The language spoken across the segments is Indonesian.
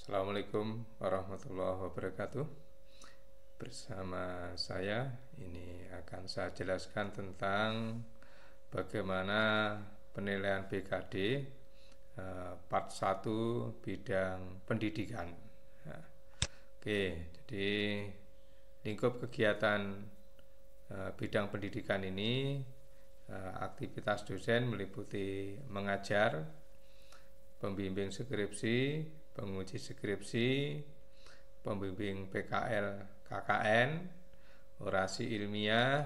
Assalamualaikum warahmatullahi wabarakatuh. Bersama saya ini akan saya jelaskan tentang bagaimana penilaian BKD part 1 bidang pendidikan. Nah, jadi lingkup kegiatan bidang pendidikan ini, aktivitas dosen meliputi mengajar, pembimbing skripsi, penguji skripsi, pembimbing PKL KKN, orasi ilmiah,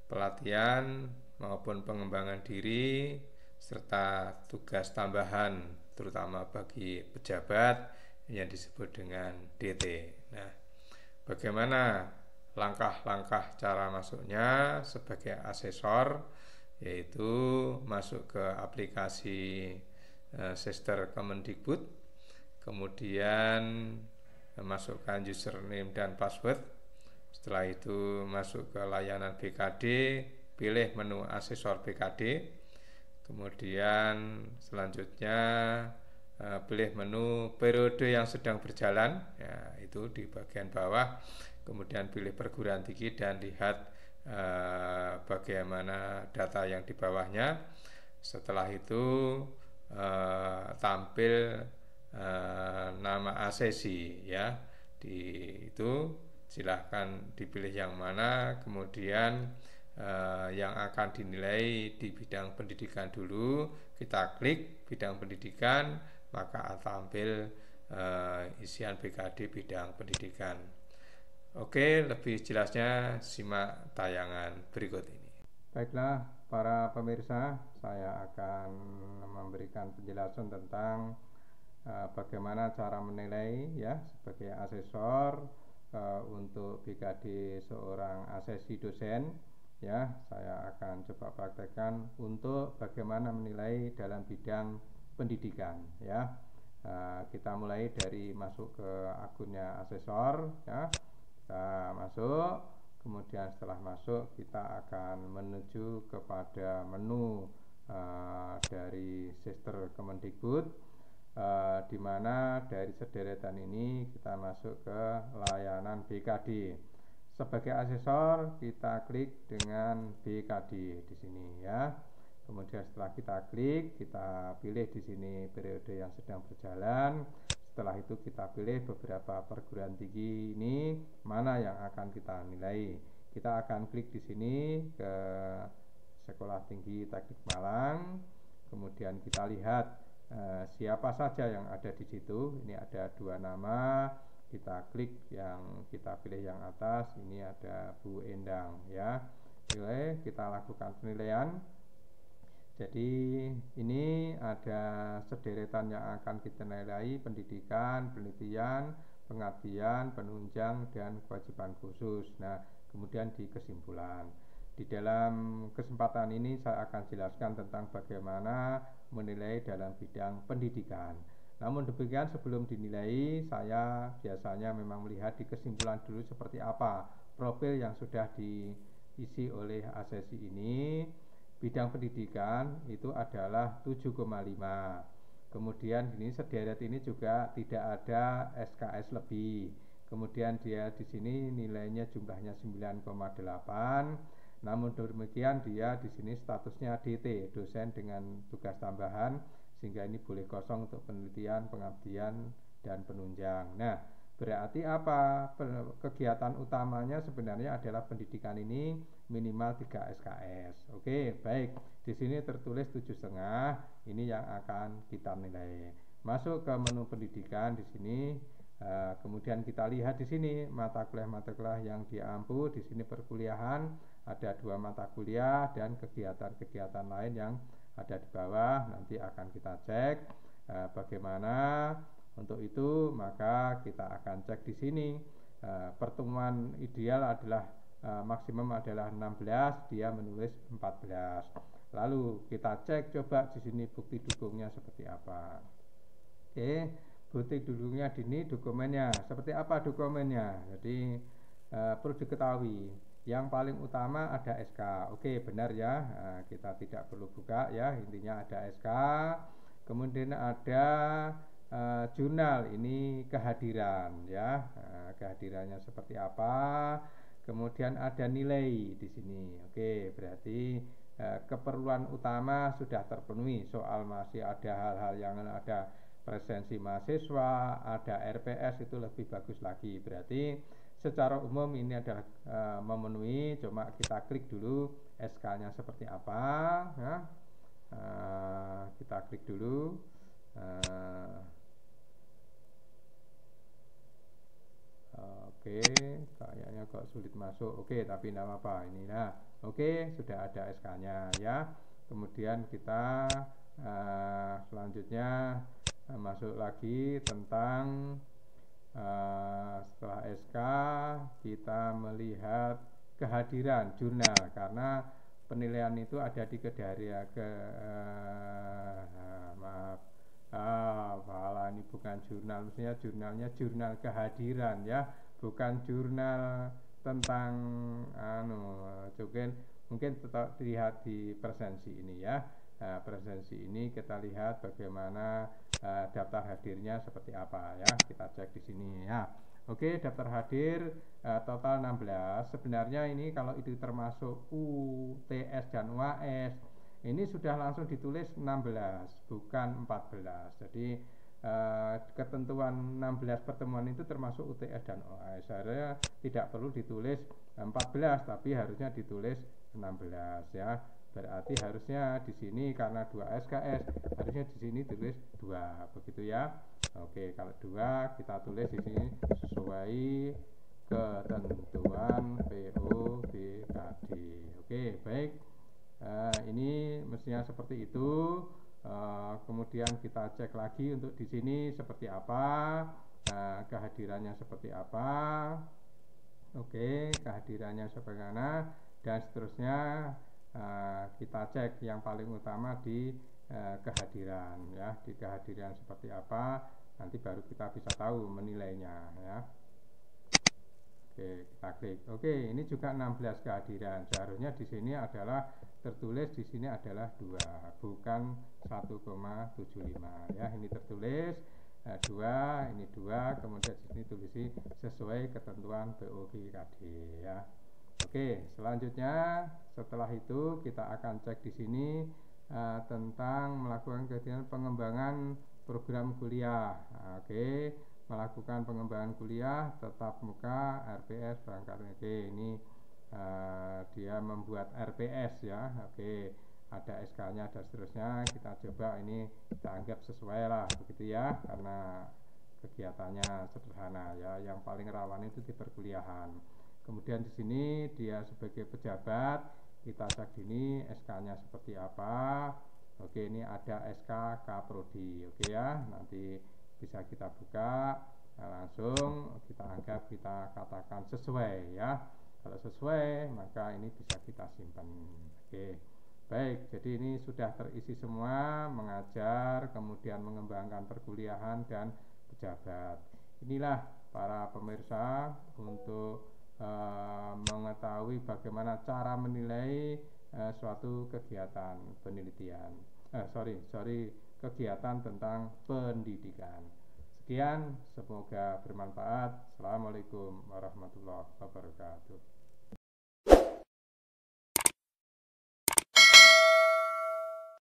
pelatihan maupun pengembangan diri, serta tugas tambahan terutama bagi pejabat yang disebut dengan DT. Nah, bagaimana langkah-langkah cara masuknya sebagai asesor, yaitu masuk ke aplikasi Sester Kemendikbud, kemudian masukkan username dan password. Setelah itu masuk ke layanan BKD, pilih menu asesor BKD, kemudian selanjutnya pilih menu periode yang sedang berjalan, ya, itu di bagian bawah, kemudian pilih perguruan tinggi dan lihat bagaimana data yang di bawahnya. Setelah itu tampil nama asesi, ya, itu silahkan dipilih yang mana, kemudian yang akan dinilai di bidang pendidikan dulu, kita klik bidang pendidikan, maka tampil isian BKD bidang pendidikan. Oke, lebih jelasnya simak tayangan berikut ini. Baiklah para pemirsa, saya akan memberikan penjelasan tentang bagaimana cara menilai, ya, sebagai asesor untuk BKD seorang asesi dosen. Ya, saya akan coba praktekkan untuk bagaimana menilai dalam bidang pendidikan, ya. Kita mulai dari masuk ke akunnya asesor, ya. Kita masuk, kemudian setelah masuk kita akan menuju kepada menu dari Sester Kemendikbud, di mana dari sederetan ini kita masuk ke layanan BKD. Sebagai asesor kita klik dengan BKD di sini, ya. Kemudian setelah kita klik, kita pilih di sini periode yang sedang berjalan. Setelah itu kita pilih beberapa perguruan tinggi ini mana yang akan kita nilai. Kita akan klik di sini ke Sekolah Tinggi Teknik Malang. Kemudian kita lihat siapa saja yang ada di situ. Ini ada 2 nama. Kita klik yang kita pilih yang atas. Ini ada Bu Endang, ya. Pilih, kita lakukan penilaian. Jadi ini ada sederetan yang akan kita nilai: pendidikan, penelitian, pengabdian, penunjang, dan kewajiban khusus. Nah, kemudian di kesimpulan. Di dalam kesempatan ini saya akan jelaskan tentang bagaimana menilai dalam bidang pendidikan. Namun demikian, sebelum dinilai, saya biasanya memang melihat di kesimpulan dulu seperti apa profil yang sudah diisi oleh asesi ini. Bidang pendidikan itu adalah 7,5. Kemudian ini sederet ini juga tidak ada SKS lebih. Kemudian dia di sini nilainya jumlahnya 9,8. Namun demikian dia di sini statusnya DT, dosen dengan tugas tambahan, sehingga ini boleh kosong untuk penelitian, pengabdian, dan penunjang. Nah, berarti apa? Kegiatan utamanya sebenarnya adalah pendidikan ini minimal 3 SKS. Oke, baik. Di sini tertulis 7,5. Ini yang akan kita nilai. Masuk ke menu pendidikan di sini. Kemudian kita lihat di sini mata kuliah yang diampu. Di sini perkuliahan ada 2 mata kuliah dan kegiatan-kegiatan lain yang ada di bawah. Nanti akan kita cek bagaimana. Untuk itu maka kita akan cek di sini. Pertemuan ideal adalah maksimum adalah 16, dia menulis 14. Lalu kita cek coba di sini bukti dukungnya seperti apa. Oke, bukti dukungnya di sini dokumennya seperti apa dokumennya. Jadi perlu diketahui yang paling utama ada SK. Oke, benar ya. Kita tidak perlu buka, ya, intinya ada SK. Kemudian ada jurnal ini kehadiran ya. Kehadirannya seperti apa? Kemudian ada nilai di sini. Oke, berarti keperluan utama sudah terpenuhi. Soal masih ada hal-hal yang ada presensi mahasiswa, ada RPS, itu lebih bagus lagi. Berarti secara umum ini adalah memenuhi. Cuma kita klik dulu SK-nya seperti apa ya. Kita klik dulu. Oke, kayaknya kok sulit masuk. Oke, tapi tidak apa-apa. Ini nah, oke, sudah ada SK-nya ya. Kemudian kita selanjutnya masuk lagi tentang setelah SK kita melihat kehadiran jurnal, karena penilaian itu ada di maaf, ini bukan jurnal, mestinya jurnalnya jurnal kehadiran ya, bukan jurnal tentang mungkin tetap dilihat di presensi ini ya. Presensi ini kita lihat bagaimana daftar hadirnya seperti apa ya. Kita cek di sini ya. Oke, daftar hadir total 16. Sebenarnya ini kalau itu termasuk UTS dan UAS, ini sudah langsung ditulis 16, bukan 14. Jadi ketentuan 16 pertemuan itu termasuk UTS dan UAS. Seharusnya tidak perlu ditulis 14, tapi harusnya ditulis 16 ya. Berarti harusnya di sini karena 2 SKS, harusnya di sini tulis 2, begitu ya. Oke, kalau 2 kita tulis di sini sesuai ketentuan POBKD. Oke, baik. Ini mestinya seperti itu. Kemudian kita cek lagi untuk di sini seperti apa, kehadirannya seperti apa. Oke, kehadirannya sebagaimana dan seterusnya. Kita cek yang paling utama di kehadiran ya, di kehadiran seperti apa, nanti baru kita bisa tahu menilainya ya. Oke, kita klik. Oke, ini juga 16 kehadiran. Seharusnya di sini adalah tertulis di sini adalah 2, bukan 1,75 ya. Ini tertulis 2, ini 2, kemudian di sini tulisi sesuai ketentuan POBKD ya. Oke, selanjutnya setelah itu kita akan cek di sini tentang melakukan kegiatan pengembangan program kuliah. Oke, melakukan pengembangan kuliah tetap muka RPS berangkat. Oke, ini dia membuat RPS ya. Oke, ada SK-nya dan seterusnya. Kita coba ini, kita anggap sesuai lah begitu ya, karena kegiatannya sederhana ya. Yang paling rawan itu di perkuliahan. Kemudian di sini dia sebagai pejabat, kita cek ini SK-nya seperti apa. Oke, ini ada SK Kaprodi. Oke ya, nanti bisa kita buka. Langsung kita anggap, kita katakan sesuai ya. Kalau sesuai, maka ini bisa kita simpan. Oke, baik. Jadi ini sudah terisi semua, mengajar, kemudian mengembangkan perkuliahan dan pejabat. Inilah para pemirsa untuk mengetahui bagaimana cara menilai suatu kegiatan penelitian, kegiatan tentang pendidikan. Sekian, semoga bermanfaat. Assalamualaikum warahmatullahi wabarakatuh.